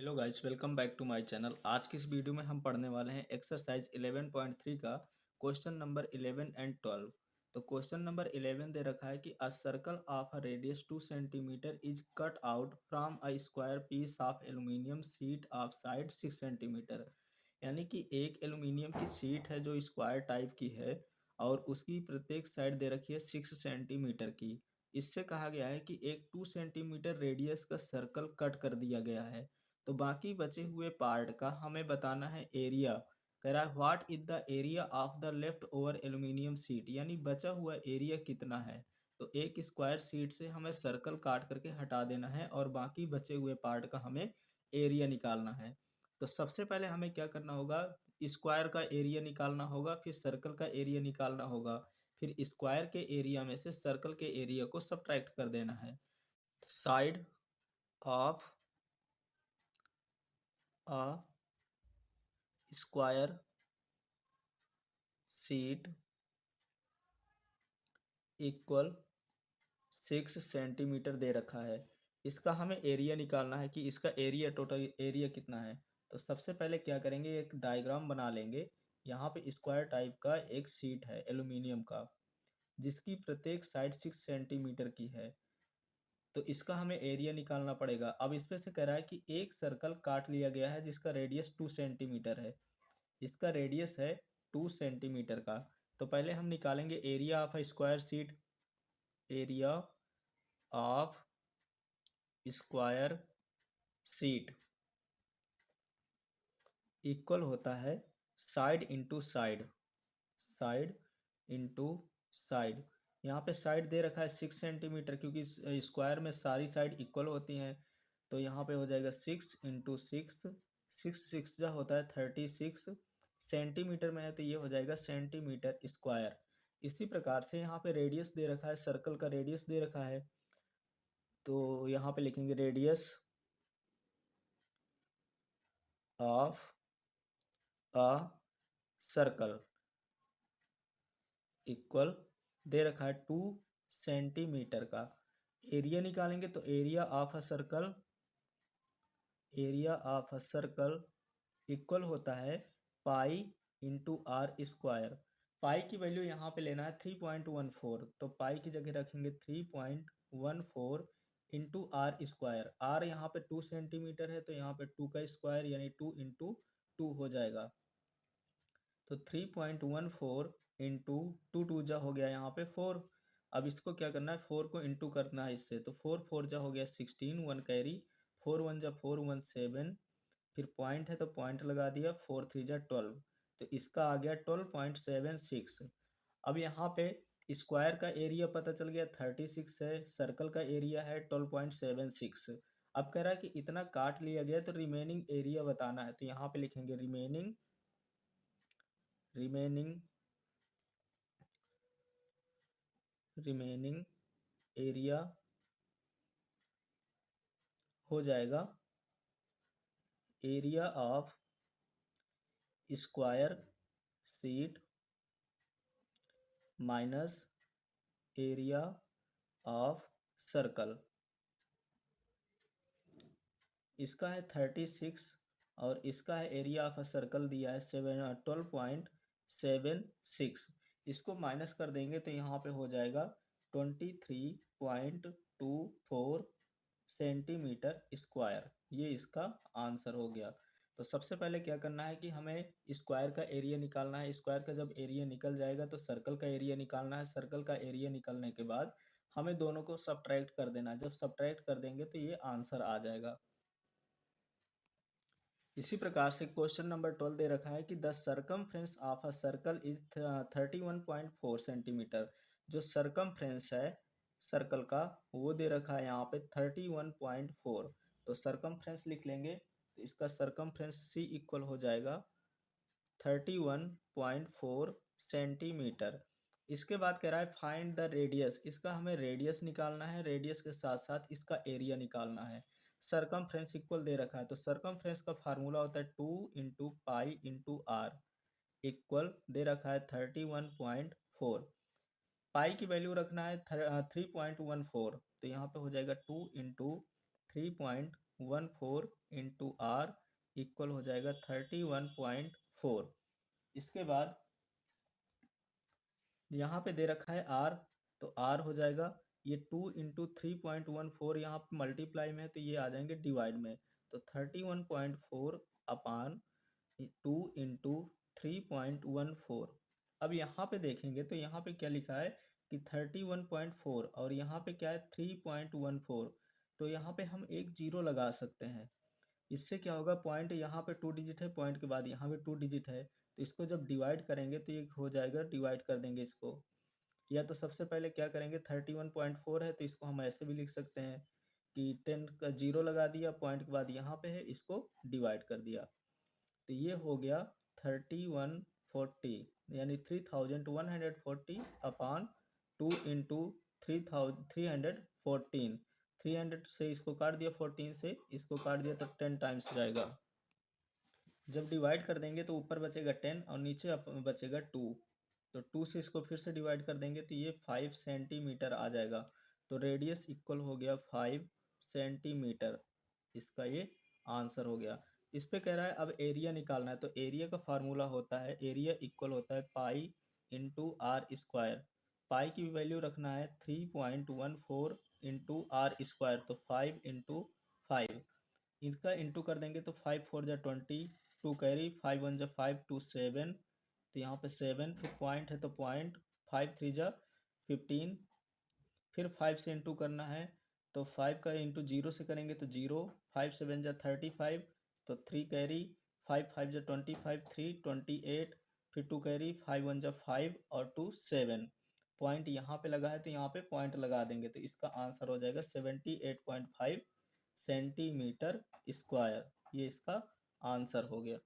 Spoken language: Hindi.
Hello guys, welcome back to my channel. आज की इस वीडियो में हम पढ़ने वाले हैं एक्सरसाइज 11.3 का क्वेश्चन नंबर 11 एंड 12। तो क्वेश्चन नंबर 11 दे रखा है कि a circle of a radius 2 centimetre is cut out from a square piece of aluminium sheet of side 6 centimetre. यानी कि एक एल्यूमिनियम की शीट है जो स्क्वायर टाइप की है और उसकी प्रत्येक साइड दे रखी है 6 सेंटीमीटर की। इससे कहा गया है कि एक 2 सेंटीमीटर रेडियस का सर्कल कट कर दिया गया है। तो बाकी बचे हुए पार्ट का हमें बताना है एरिया। कह रहा है what is the area of the left over aluminium sheet, यानी बचा हुआ एरिया कितना है। तो एक स्क्वायर शीट से हमें सर्कल काट करके हटा देना है और बाकी बचे हुए पार्ट का हमें एरिया निकालना है। तो सबसे पहले हमें क्या करना होगा, स्क्वायर का एरिया निकालना होगा, फिर सर्कल का एरिया निकालना होगा, फिर स्क्वायर के एरिया में से सर्कल के एरिया को सब्ट्रैक्ट कर देना है। Side of a square sheet equal 6 centimetre दे रखा है। इसका हमें एरिया निकालना है कि इसका एरिया, टोटल एरिया कितना है। तो सबसे पहले क्या करेंगे, एक डायग्राम बना लेंगे। यहाँ पे स्क्वायर टाइप का एक शीट है एल्यूमिनियम का, जिसकी प्रत्येक साइड 6 सेंटीमीटर की है। तो इसका हमें एरिया निकालना पड़ेगा। अब इसमें से कह रहा है कि एक सर्कल काट लिया गया है जिसका रेडियस 2 सेंटीमीटर है। इसका रेडियस है 2 सेंटीमीटर का। तो पहले हम निकालेंगे area of a square sheet. Area of square sheet equal होता है side into side, side into side. यहाँ पे साइड दे रखा है 6 सेंटीमीटर, क्योंकि स्क्वायर में सारी साइड इक्वल होती हैं। तो यहाँ पे हो जाएगा 6 इंटू 6, 6 जो होता है 36 सेंटीमीटर में है, तो ये हो जाएगा सेंटीमीटर स्क्वायर। इसी प्रकार से यहाँ पे रेडियस दे रखा है, सर्कल का रेडियस दे रखा है। तो यहाँ पे लिखेंगे radius of a circle equal दे रखा है 2 सेंटीमीटर का। एरिया निकालेंगे तो area of a circle, area of a circle equal होता है pi into R square. Pi की वैल्यू यहाँ पे लेना है 3.14, तो पाई की जगह रखेंगे 3.14 इंटू आर स्क्वायर। आर यहाँ पे 2 सेंटीमीटर है, तो यहाँ पे 2 का स्क्वायर यानी 2 इंटू 2 हो जाएगा। तो 3.14 इंटू टू टू जा हो गया यहाँ पे 4। अब इसको क्या करना है, 4 को इंटू करना है इससे। तो 4 4 जा हो गया 16, 1 कैरी, 4 1 जा 4 1 7, फिर पॉइंट है तो पॉइंट लगा दिया, 4 3 जा 12। तो इसका आ गया 12.76। अब यहाँ पे स्क्वायर का एरिया पता चल गया 36 है, सर्कल का एरिया है 12.76। अब कह रहा है कि इतना काट लिया गया तो रिमेनिंग एरिया बताना है। तो यहाँ पे लिखेंगे रिमेनिंग, रिमेनिंग रिमेनिंग एरिया हो जाएगा area of square sheet minus area of circle. इसका है 36 और इसका है एरिया ऑफ अ सर्कल दिया है 12.76। इसको माइनस कर देंगे तो यहाँ पे हो जाएगा 23.24 सेंटीमीटर स्क्वायर। ये इसका आंसर हो गया। तो सबसे पहले क्या करना है कि हमें स्क्वायर का एरिया निकालना है। स्क्वायर का जब एरिया निकल जाएगा तो सर्कल का एरिया निकालना है। सर्कल का एरिया निकलने के बाद हमें दोनों को सब्ट्रैक्ट कर देना है। जब सब्ट्रैक्ट कर देंगे तो ये आंसर आ जाएगा। इसी प्रकार से क्वेश्चन नंबर 12 दे रखा है कि the circumference of a circle is 31.4 centimetre. जो सर्कमफ्रेंस है सर्कल का वो दे रखा है यहाँ पे 31.4। तो सर्कमफ्रेंस लिख लेंगे, तो इसका सर्कमफ्रेंस सी इक्वल हो जाएगा 31.4 सेंटीमीटर। इसके बाद कह रहा है फाइंड द रेडियस। इसका हमें रेडियस निकालना है, रेडियस के साथ साथ इसका एरिया निकालना है। सर्कमफ्रेंस इक्वल दे रखा है, तो सर्कमफ्रेंस का फार्मूला होता है 2 into pi into R equal दे रखा है 31.4। पाई की वैल्यू रखना है 3.14, तो यहाँ पे हो जाएगा 2 इंटू 3.14 30.14 इंटू आर इक्वल हो जाएगा 31.4। इसके बाद यहाँ पे दे रखा है आर, तो आर हो जाएगा ये 2 इंटू 3.14, यहाँ पे मल्टीप्लाई में है तो ये आ जाएंगे डिवाइड में। तो 31.4 अपान 2 इंटू 3.14। अब यहाँ पे देखेंगे तो यहाँ पे क्या लिखा है कि 31.4 और यहाँ पे क्या है 3.14। तो यहाँ पे हम एक जीरो लगा सकते हैं। इससे क्या होगा, पॉइंट यहाँ पे 2 डिजिट है, पॉइंट के बाद यहाँ पे 2 डिजिट है, तो इसको जब डिवाइड करेंगे तो ये हो जाएगा, डिवाइड कर देंगे इसको। या तो सबसे पहले क्या करेंगे, 31.4 है तो इसको हम ऐसे भी लिख सकते हैं कि 10 का जीरो लगा दिया, पॉइंट के बाद यहाँ पे है, इसको डिवाइड कर दिया। तो ये हो गया 3140 यानी 3140 अपान 2 इंटू 314। 300 से इसको काट दिया, 14 से इसको काट दिया, तो 10 टाइम्स जाएगा। जब डिवाइड कर देंगे तो ऊपर बचेगा 10 और नीचे बचेगा 2। तो 2 से इसको फिर से डिवाइड कर देंगे तो ये 5 सेंटीमीटर आ जाएगा। तो रेडियस इक्वल हो गया 5 सेंटीमीटर। इसका ये आंसर हो गया। इस पे कह रहा है अब एरिया निकालना है, तो एरिया का फार्मूला होता है, एरिया इक्वल होता है pi into R square. Pi की वैल्यू रखना है 3.14 इंटू आर स्क्वायर, तो 5 इंटू 5। इनका इंटू कर देंगे तो 5 4 जा 20, 2 कैरी, 5 1 जा 5, 2 7। तो यहाँ पे 7, फिर पॉइंट है तो पॉइंट, 5 3 जा 15। फिर 5 से इंटू करना है तो 5 का इंटू 0 से करेंगे तो 0, 5 7 जा 35, तो 3 कैरी, 5 5 जा 25, 3 28। फिर 2 कैरी, 5 1 जा 5 और 2 7। पॉइंट यहाँ पे लगा है तो यहाँ पे पॉइंट लगा देंगे, तो इसका आंसर हो जाएगा 78.5 सेंटीमीटर स्क्वायर। ये इसका आंसर हो गया।